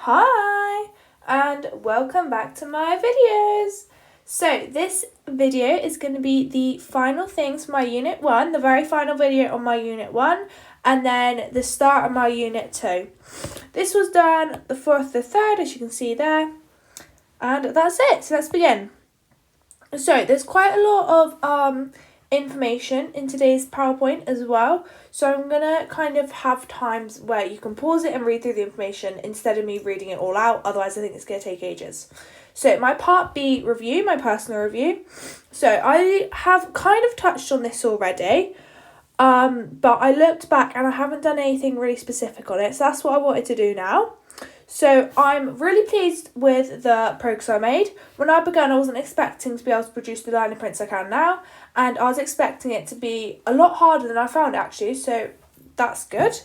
Hi, and welcome back to my videos. So this video is going to be the final things for my Unit 1, the very final video on my Unit 1, and then the start of my Unit 2. This was done the 4th, the 3rd, as you can see there, and that's it. So let's begin. So there's quite a lot of information in today's PowerPoint as well, so I'm gonna kind of have times where you can pause it and read through the information instead of me reading it all out, otherwise I think it's gonna take ages. So my Part B review, my personal review, so I have kind of touched on this already, but I looked back and I haven't done anything really specific on it, so that's what I wanted to do now. So I'm really pleased with the progress I made. When I began, I wasn't expecting to be able to produce the liner prints I can now, and I was expecting it to be a lot harder than I found actually, so that's good.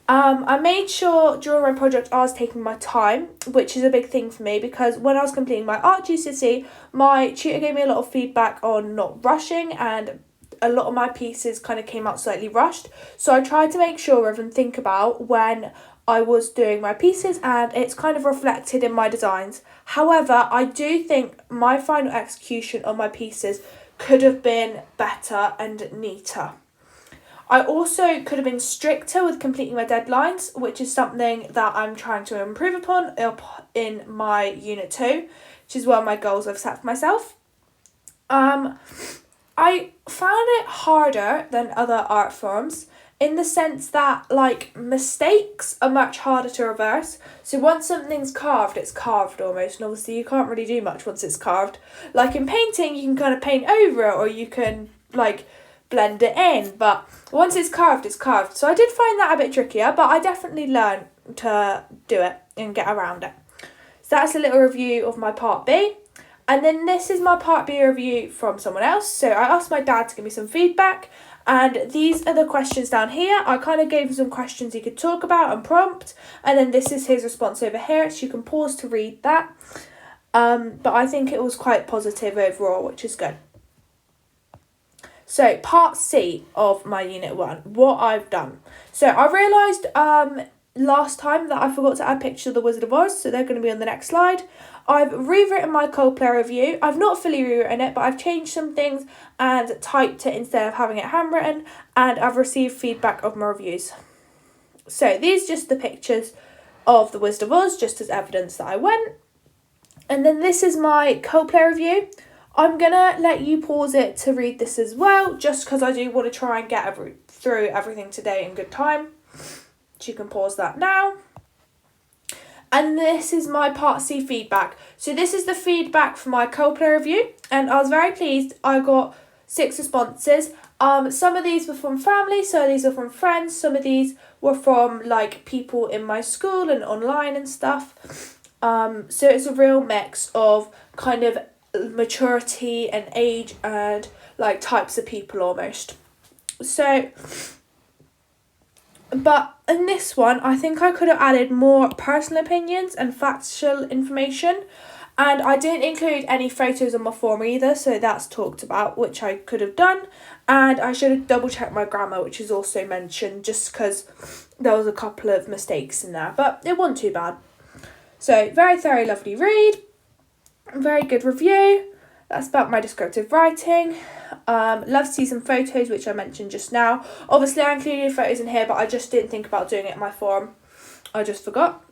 I made sure during my project I was taking my time, which is a big thing for me because when I was completing my art GCSE, my tutor gave me a lot of feedback on not rushing, and a lot of my pieces kind of came out slightly rushed. So I tried to make sure of and think about when I was doing my pieces, and it's kind of reflected in my designs. However, I do think my final execution of my pieces could have been better and neater. I also could have been stricter with completing my deadlines, which is something that I'm trying to improve upon in my Unit 2, which is one of my goals I've set for myself. I found it harder than other art forms in the sense that, like, mistakes are much harder to reverse. So once something's carved, it's carved almost, and obviously you can't really do much once it's carved. Like in painting, you can kind of paint over it, or you can, like, blend it in, but once it's carved, it's carved. So I did find that a bit trickier, but I definitely learned to do it and get around it. So that's a little review of my Part B. And then this is my Part B review from someone else. So I asked my dad to give me some feedback, and these are the questions down here. I kind of gave him some questions he could talk about and prompt, and then this is his response over here, so you can pause to read that. But I think it was quite positive overall, which is good. So Part C of my Unit 1, what I've done. So I realised last time that I forgot to add pictures of the Wizard of Oz, so they're going to be on the next slide. I've rewritten my Coldplay review. I've not fully rewritten it, but I've changed some things and typed it instead of having it handwritten, and I've received feedback of my reviews. So these are just the pictures of the Wizard of Oz, just as evidence that I went. And then this is my Coldplay review. I'm going to let you pause it to read this as well, just because I do want to try and get through everything today in good time. So you can pause that now. And this is my Part C feedback. So this is the feedback for my Coldplay review, and I was very pleased. I got 6 responses. Some of these were from family, some of these were from friends, some of these were from like people in my school and online and stuff. So it's a real mix of kind of maturity and age and like types of people almost. So, but in this one, I think I could have added more personal opinions and factual information, and I didn't include any photos on my form either, so that's talked about, which I could have done, and I should have double checked my grammar, which is also mentioned, just because there was a couple of mistakes in there, but it wasn't too bad. So, very thorough, lovely read, very good review. That's about my descriptive writing. Love to see some photos, which I mentioned just now. Obviously, I included photos in here, but I just didn't think about doing it in my form. I just forgot.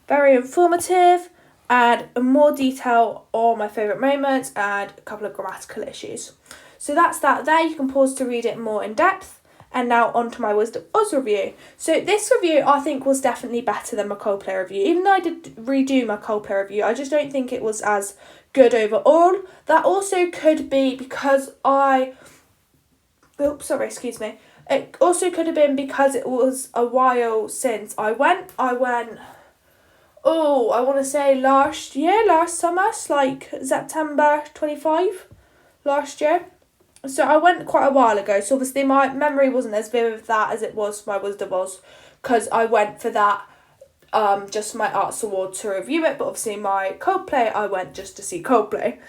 Very informative, and more detail on my favourite moments and a couple of grammatical issues. So that's that there. You can pause to read it more in depth. And now on to my Wizard of Oz review. So this review I think was definitely better than my Coldplay review. Even though I did redo my Coldplay review, I just don't think it was as good overall. That also could be because It also could have been because it was a while since I went, I want to say last summer, like September 25 last year. So I went quite a while ago, so obviously my memory wasn't as vivid of that as it was for my Wizard of Oz, because I went for that just for my Arts Award to review it, but obviously my Coldplay, I went just to see Coldplay.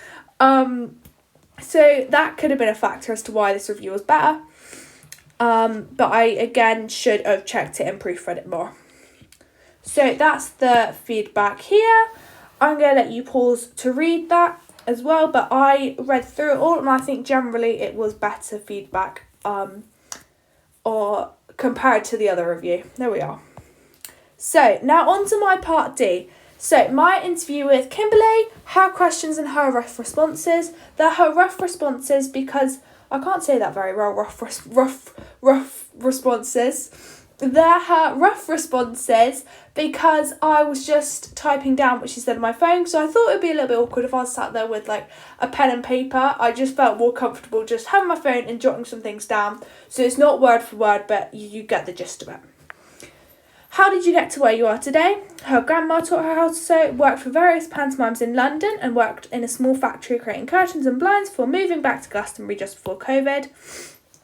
So that could have been a factor as to why this review was better. But I, again, should have checked it and proofread it more. So that's the feedback here. I'm going to let you pause to read that as well, but I read through it all and I think generally it was better feedback or compared to the other review. There we are. So now on to my part D. So my interview with Kimberly, her questions and her rough responses. They're her rough responses because I can't say that very well, rough responses. They're her rough responses because I was just typing down what she said on my phone, so I thought it would be a little bit awkward if I was sat there with like a pen and paper. I just felt more comfortable just having my phone and jotting some things down, so it's not word for word, but you get the gist of it. How did you get to where you are today? Her grandma taught her how to sew, worked for various pantomimes in London and worked in a small factory creating curtains and blinds before moving back to Glastonbury just before COVID.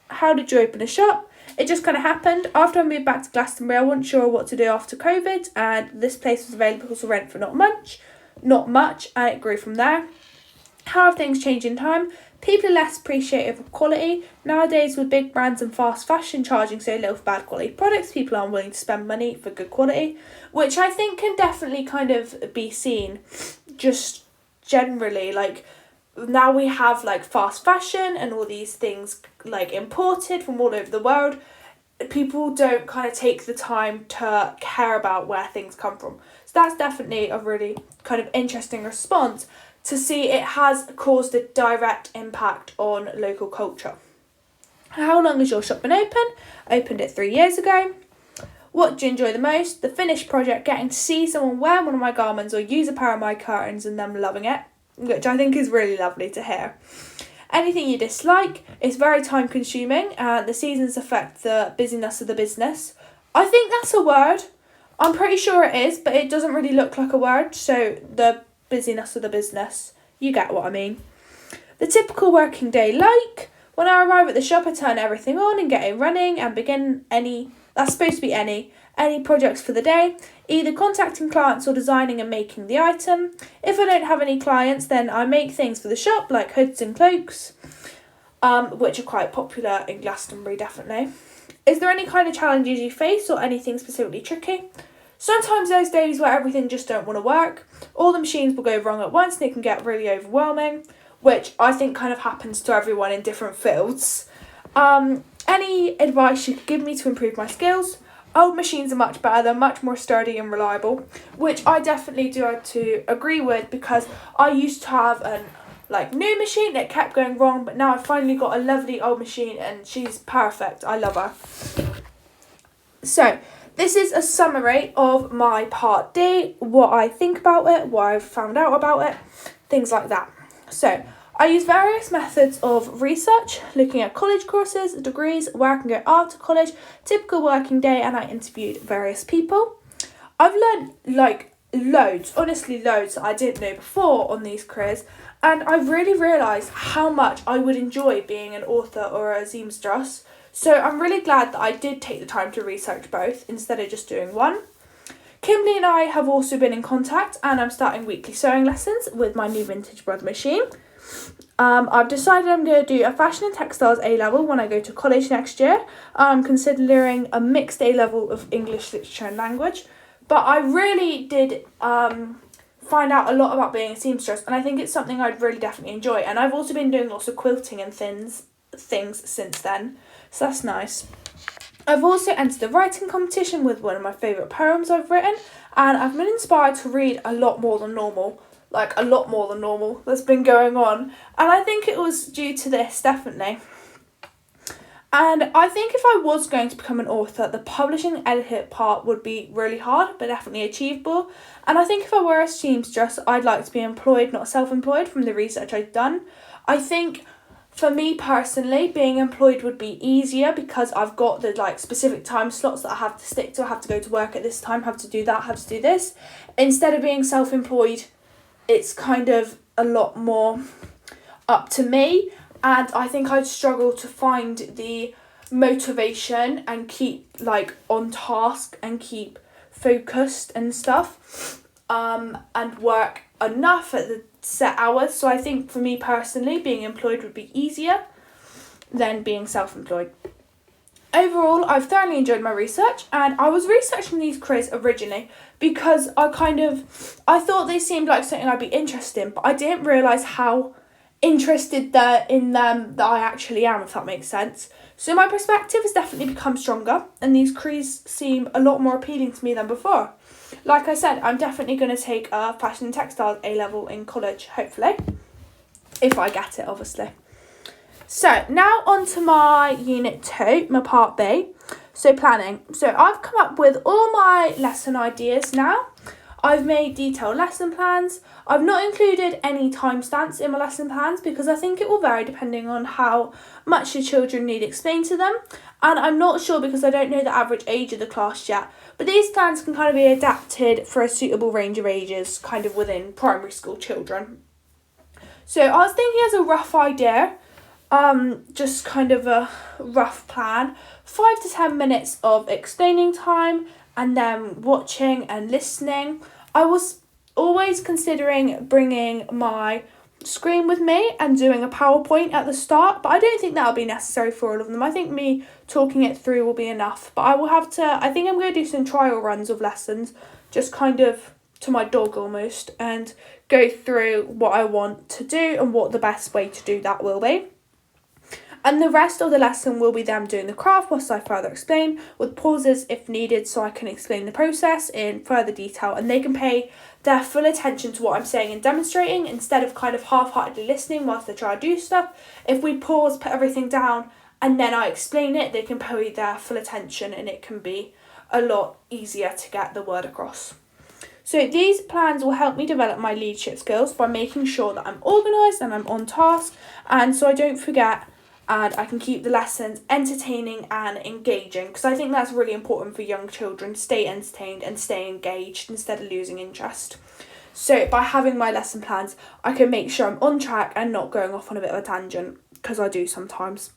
How did you open a shop? It just kind of happened. After I moved back to Glastonbury, I wasn't sure what to do after COVID, and this place was available to rent for not much, and it grew from there. How have things changed in time? People are less appreciative of quality. Nowadays, with big brands and fast fashion charging so little for bad quality products, people aren't willing to spend money for good quality, which I think can definitely kind of be seen just generally. Like, now we have like fast fashion and all these things like imported from all over the world. People don't kind of take the time to care about where things come from. So that's definitely a really kind of interesting response to see it has caused a direct impact on local culture. How long has your shop been open? I opened it 3 years ago. What do you enjoy the most? The finished project, getting to see someone wear one of my garments or use a pair of my curtains and them loving it, which I think is really lovely to hear. Anything you dislike? It's very time consuming and the seasons affect the busyness of the business. I think that's a word. I'm pretty sure it is, but it doesn't really look like a word, so the busyness of the business. You get what I mean. The typical working day like? When I arrive at the shop, I turn everything on and get it running and begin any projects for the day, either contacting clients or designing and making the item. If I don't have any clients, then I make things for the shop like hoods and cloaks, which are quite popular in Glastonbury, definitely. Is there any kind of challenges you face or anything specifically tricky? Sometimes there's days where everything just don't want to work. All the machines will go wrong at once and it can get really overwhelming, which I think kind of happens to everyone in different fields. Any advice you could give me to improve my skills? Old machines are much better, they're much more sturdy and reliable, which I definitely do have to agree with because I used to have a new machine that kept going wrong, but now I've finally got a lovely old machine and she's perfect. I love her. So, this is a summary of my part D, what I think about it, what I've found out about it, things like that. So, I use various methods of research, looking at college courses, degrees, where I can go after college, typical working day, and I interviewed various people. I've learned loads that I didn't know before on these careers, and I've really realised how much I would enjoy being an author or a seamstress. So I'm really glad that I did take the time to research both instead of just doing one. Kimberly and I have also been in contact and I'm starting weekly sewing lessons with my new Vintage Brother machine. I've decided I'm going to do a fashion and textiles A-level when I go to college next year. I'm considering a mixed A-level of English literature and language. But I really did find out a lot about being a seamstress and I think it's something I'd really definitely enjoy. And I've also been doing lots of quilting and things since then. So that's nice. I've also entered a writing competition with one of my favourite poems I've written and I've been inspired to read a lot more than normal that's been going on. And I think it was due to this, definitely. And I think if I was going to become an author, the publishing and editing part would be really hard, but definitely achievable. And I think if I were a seamstress, I'd like to be employed, not self-employed, from the research I've done. I think for me personally, being employed would be easier because I've got the specific time slots that I have to stick to. I have to go to work at this time, have to do that, have to do this. Instead of being self-employed, it's kind of a lot more up to me. And I think I'd struggle to find the motivation and keep on task and keep focused and stuff, and work enough at the set hours. So I think for me personally, being employed would be easier than being self-employed. overall, I've thoroughly enjoyed my research, and I was researching these quiz originally because I thought they seemed like something I'd be interested in, but I didn't realise how interested in them that I actually am, if that makes sense. So my perspective has definitely become stronger, and these quiz seem a lot more appealing to me than before. Like I said, I'm definitely going to take a fashion and textiles A-level in college, hopefully, if I get it, obviously. So now on to my unit 2, my part B, so planning. So I've come up with all my lesson ideas now. I've made detailed lesson plans. I've not included any timestamps in my lesson plans because I think it will vary depending on how much the children need explained to them. And I'm not sure because I don't know the average age of the class yet. But these plans can kind of be adapted for a suitable range of ages, kind of within primary school children. So I was thinking as a rough idea, just kind of a rough plan, 5 to 10 minutes of explaining time and then watching and listening. I was always considering bringing my screen with me and doing a PowerPoint at the start, but I don't think that'll be necessary for all of them. I think me talking it through will be enough, but I think I'm going to do some trial runs of lessons, just kind of to my dog almost, and go through what I want to do and what the best way to do that will be. And the rest of the lesson will be them doing the craft whilst I further explain, with pauses if needed so I can explain the process in further detail and they can pay their full attention to what I'm saying and demonstrating instead of kind of half-heartedly listening whilst they try to do stuff. If we pause, put everything down and then I explain it, they can pay their full attention and it can be a lot easier to get the word across. So these plans will help me develop my leadership skills by making sure that I'm organised and I'm on task and so I don't forget, and I can keep the lessons entertaining and engaging because I think that's really important for young children, stay entertained and stay engaged instead of losing interest. So by having my lesson plans, I can make sure I'm on track and not going off on a bit of a tangent because I do sometimes.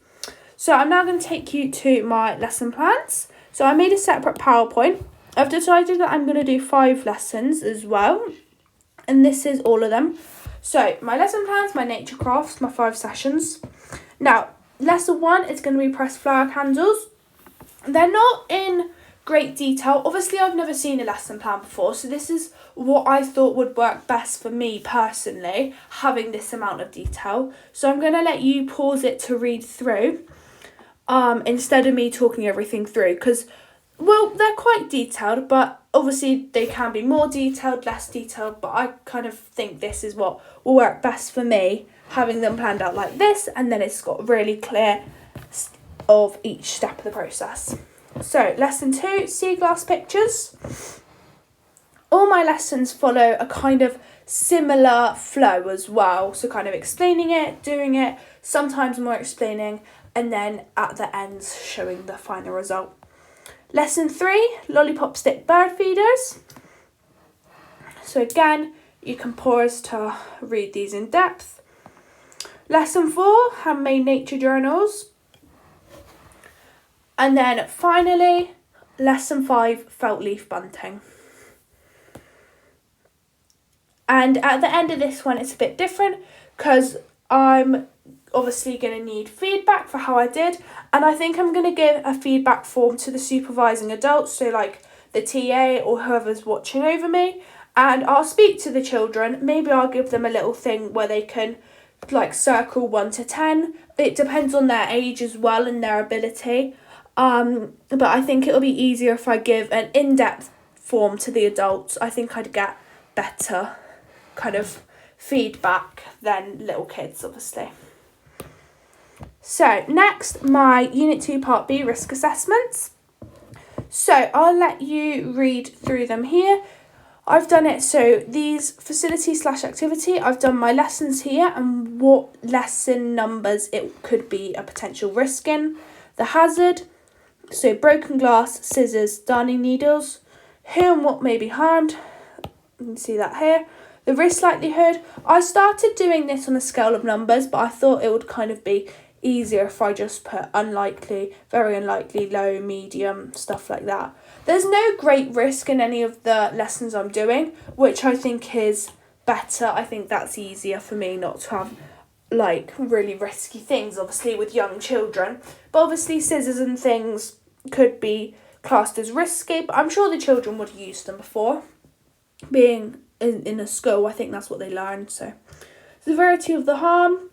So I'm now going to take you to my lesson plans. So I made a separate PowerPoint. I've decided that I'm going to do 5 lessons as well, and this is all of them. So my lesson plans, my nature crafts, my 5 sessions. Now, lesson 1 is going to be pressed flower candles. They're not in great detail. Obviously, I've never seen a lesson plan before, so this is what I thought would work best for me personally, having this amount of detail. So I'm going to let you pause it to read through instead of me talking everything through because, well, they're quite detailed, but obviously they can be more detailed, less detailed, but I kind of think this is what will work best for me, having them planned out like this, and then it's got really clear of each step of the process. So, lesson 2, sea glass pictures. All my lessons follow a kind of similar flow as well, so kind of explaining it, doing it, sometimes more explaining, and then at the ends showing the final result. Lesson 3, lollipop stick bird feeders. So again, you can pause to read these in depth. Lesson 4, handmade nature journals. And then finally, lesson 5, felt leaf bunting. And at the end of this one, it's a bit different because I'm obviously going to need feedback for how I did, and I think I'm going to give a feedback form to the supervising adults, so like the TA or whoever's watching over me, and I'll speak to the children. Maybe I'll give them a little thing where they can like circle 1 to 10. It depends on their age as well and their ability, but I think it'll be easier if I give an in-depth form to the adults. I think I'd get better kind of feedback than little kids, obviously. So next, my Unit 2 Part B risk assessments. So I'll let you read through them here. I've done it, so these facility/activity, I've done my lessons here and what lesson numbers it could be a potential risk in. The hazard, so broken glass, scissors, darning needles. Who and what may be harmed, you can see that here. The risk likelihood, I started doing this on a scale of numbers, but I thought it would kind of be easier if I just put unlikely, very unlikely, low, medium, stuff like that. There's no great risk in any of the lessons I'm doing, which I think is better. I think that's easier for me not to have like really risky things, obviously, with young children. But obviously scissors and things could be classed as risky, but I'm sure the children would have used them before. Being in a school, I think that's what they learned. So the severity of the harm,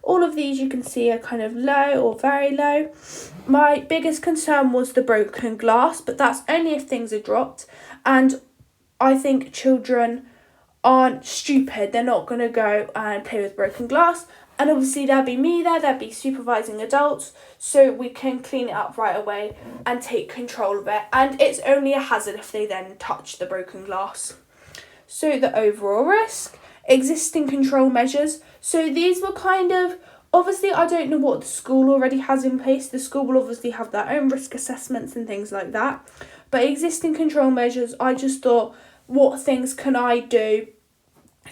all of these you can see are kind of low or very low. My biggest concern was the broken glass, but that's only if things are dropped. And I think children aren't stupid. They're not going to go and play with broken glass. And obviously there'll be me there, there'll be supervising adults, so we can clean it up right away and take control of it. And it's only a hazard if they then touch the broken glass. So the overall risk, existing control measures. So these were kind of, obviously I don't know what the school already has in place. The school will obviously have their own risk assessments and things like that. But existing control measures, I just thought, what things can I do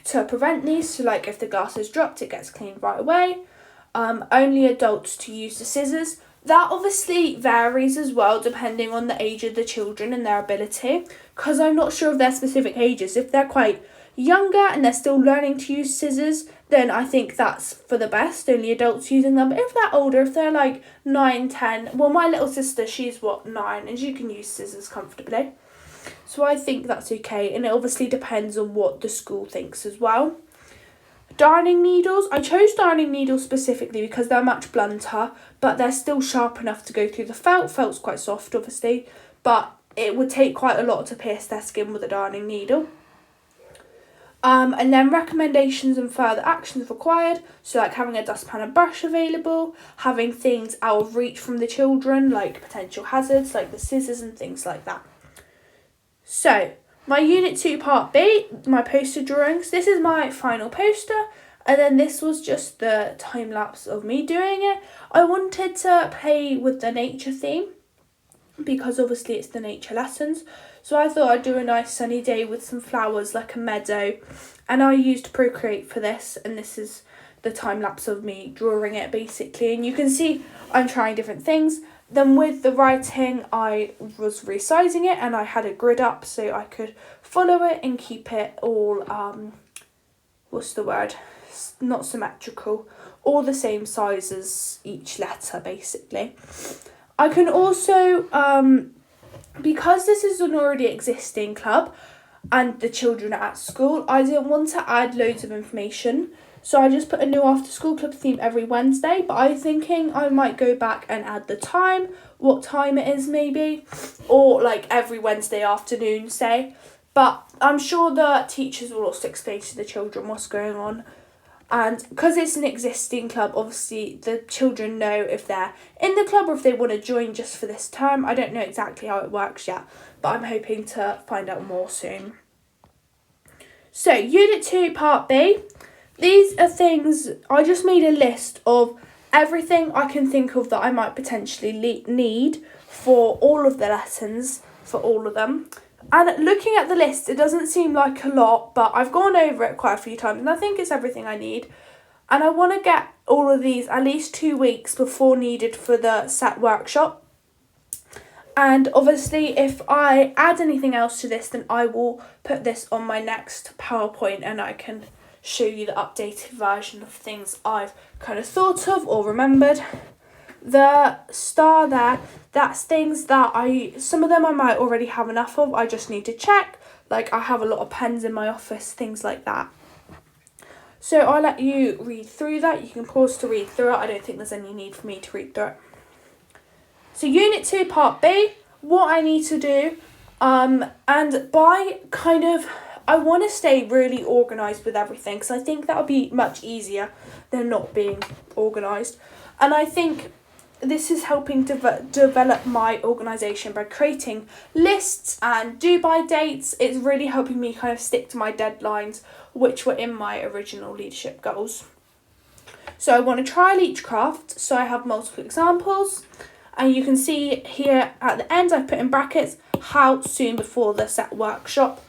to prevent these? So like if the glass is dropped, it gets cleaned right away. Only adults to use the scissors. That obviously varies as well depending on the age of the children and their ability, because I'm not sure of their specific ages. If they're quite younger and they're still learning to use scissors, then I think that's for the best, only adults using them. But if they're older, if they're like 9, 10, well, my little sister, she's 9, and she can use scissors comfortably. So I think that's okay, and it obviously depends on what the school thinks as well. Darning needles. I chose darning needles specifically because they're much blunter, but they're still sharp enough to go through the felt. Felt's quite soft, obviously, but it would take quite a lot to pierce their skin with a darning needle. And then recommendations and further actions required. So like having a dustpan and brush available, having things out of reach from the children, like potential hazards, like the scissors and things like that. So, my Unit 2 Part B, my poster drawings. This is my final poster, and then this was just the time-lapse of me doing it. I wanted to play with the nature theme, because obviously it's the nature lessons. So I thought I'd do a nice sunny day with some flowers, like a meadow, and I used Procreate for this, and this is the time-lapse of me drawing it, basically. And you can see I'm trying different things. Then with the writing, I was resizing it and I had a grid up so I could follow it and keep it all, not symmetrical, all the same size as each letter, basically. I can also, because this is an already existing club and the children are at school, I didn't want to add loads of information. So I just put a new after school club theme every Wednesday, but I'm thinking I might go back and add the time, what time it is maybe, or like every Wednesday afternoon, say. But I'm sure the teachers will also explain to the children what's going on. And because it's an existing club, obviously the children know if they're in the club or if they want to join just for this term. I don't know exactly how it works yet, but I'm hoping to find out more soon. So, Unit 2 Part B. These are things, I just made a list of everything I can think of that I might potentially need for all of the lessons, for all of them. And looking at the list, it doesn't seem like a lot, but I've gone over it quite a few times and I think it's everything I need. And I want to get all of these at least 2 weeks before needed for the set workshop. And obviously if I add anything else to this, then I will put this on my next PowerPoint and I can show you the updated version of things I've kind of thought of or remembered. The star there, that's things that some of them I might already have enough of, I just need to check. Like I have a lot of pens in my office, things like that. So I'll let you read through that. You can pause to read through it. I don't think there's any need for me to read through it. So Unit 2 Part B, what I need to do, and by kind of, I want to stay really organised with everything because I think that would be much easier than not being organised. And I think this is helping develop my organisation by creating lists and do-by dates. It's really helping me kind of stick to my deadlines, which were in my original leadership goals. So I want to trial each craft, so I have multiple examples. And you can see here at the end, I've put in brackets, how soon before the set workshop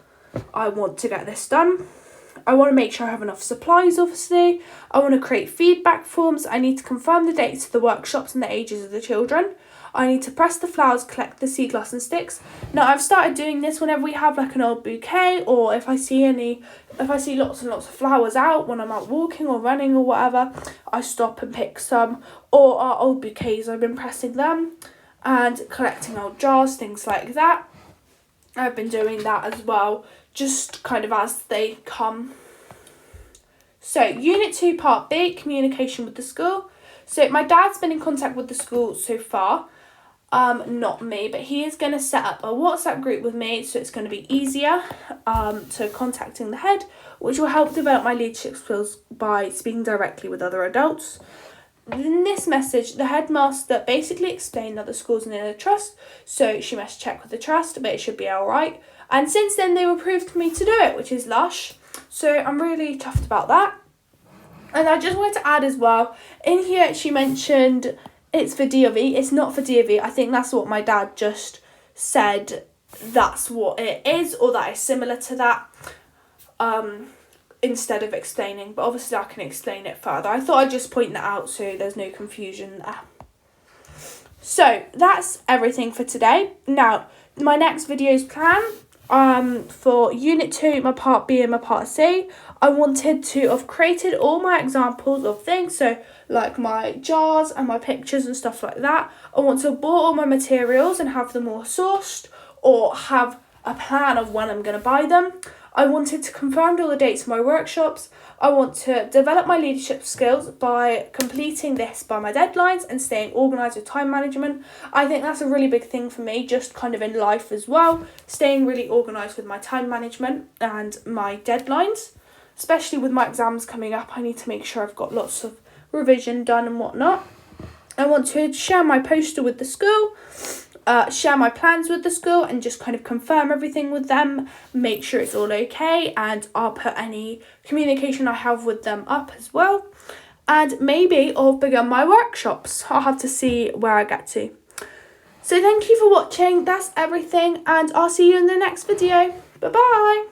I want to get this done. I want to make sure I have enough supplies, obviously. I want to create feedback forms. I need to confirm the dates of the workshops and the ages of the children. I need to press the flowers, collect the sea glass and sticks. Now I've started doing this whenever we have like an old bouquet, or if I see lots and lots of flowers out when I'm out walking or running or whatever, I stop and pick some. Or our old bouquets, I've been pressing them and collecting old jars, things like that. I've been doing that as well, just kind of as they come. So, Unit 2, Part B, communication with the school. So, my dad's been in contact with the school so far, not me, but he is going to set up a WhatsApp group with me, so it's going to be easier to contacting the head, which will help develop my leadership skills by speaking directly with other adults. In this message, the headmaster basically explained that the school's in a trust, so she must check with the trust, but it should be alright. And since then, they've approved me to do it, which is lush. So I'm really chuffed about that. And I just wanted to add as well, in here she mentioned it's for DOV. It's not for DOV. I think that's what my dad just said. That's what it is, or that is similar to that. Instead of explaining, but obviously I can explain it further. I thought I'd just point that out so there's no confusion there. So that's everything for today. Now, my next video's plan for Unit 2, my Part B and my Part C, I wanted to have created all my examples of things, so like my jars and my pictures and stuff like that. I want to have bought all my materials and have them all sourced, or have a plan of when I'm going to buy them. I wanted to confirm all the dates of my workshops. I want to develop my leadership skills by completing this by my deadlines and staying organised with time management. I think that's a really big thing for me, just kind of in life as well. Staying really organised with my time management and my deadlines. Especially with my exams coming up, I need to make sure I've got lots of revision done and whatnot. I want to share my poster with the school. Share my plans with the school and just kind of confirm everything with them, make sure it's all okay, and I'll put any communication I have with them up as well. And maybe I'll begin my workshops. I'll have to see where I get to. So thank you for watching. That's everything, and I'll see you in the next video. Bye bye.